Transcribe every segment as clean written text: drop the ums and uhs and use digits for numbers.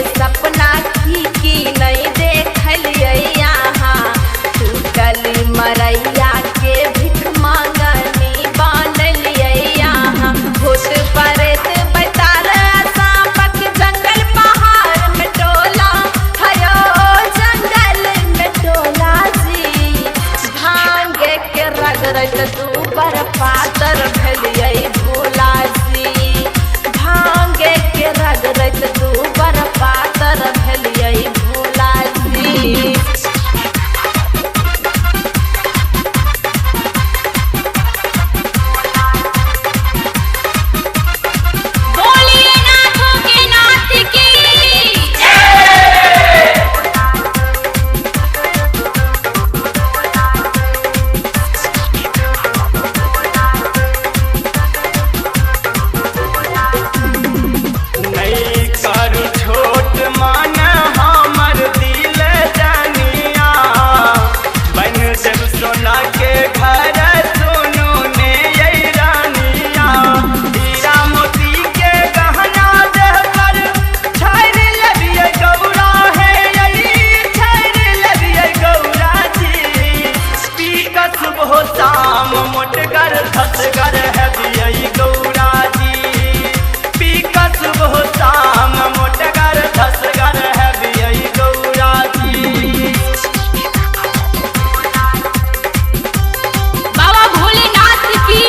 सपना की नहीं देखलिए यहाँ टूटल मरैया के भिख मांगनी बानलिए यहाँ भूत प्रेत बैताल सांपक जंगल पहाड़ में टोला हयो जंगल में टोला जी भांगे के रगरत तू बर पातर भेलिए भोला जी भांगे के रगरत तू बर पातर भेलिए भोला जी। बोलिए नाथों के नाथ की नहीं करू छोट मान हमर दिल जानिया बन जब सोना के घर सुनू ने यही रानिया हीरा मोती के गहना देह पर छैर लबिए गौरा है यही छैर लबिए गौरा जी पी का सुबह शाम मोटगर धसगर है बियई गौरा जी पी का सुबह शाम मोटगर धसगर है बियई गौरा जी। बाबा भोलेनाथ की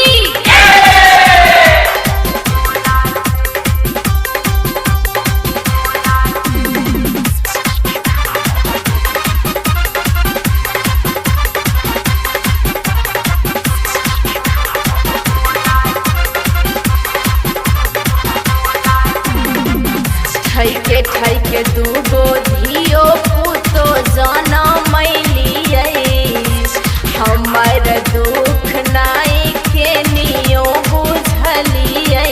ठैके दूगो धियो पुतो जनम लिये हमर दुख नाई के नियो बुझलिए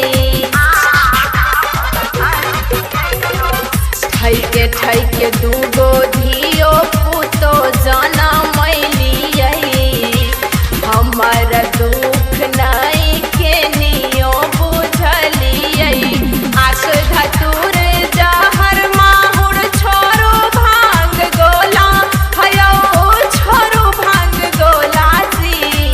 ठैके दूगो धियो पुतो जनम लिये हमर दुख नाई के नियो बुझलिए आस धतूर जहर माहुर छोरो भांग गोला हयो छोरो भांग गोला जी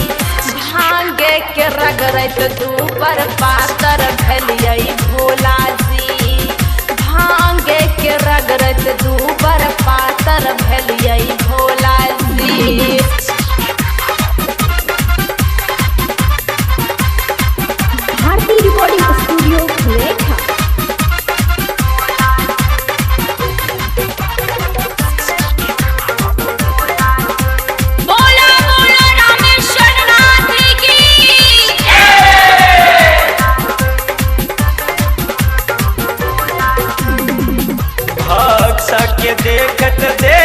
भांगे के रगरत तू पर पातर भेलिए भोला जी भांगे के रगरत तू पर पातर भेलिए भोला जी। भारती रिकॉर्डिंग स्टूडियो लेखा बोला बोला रामेश्वर नाथ की भक्त के देखत दे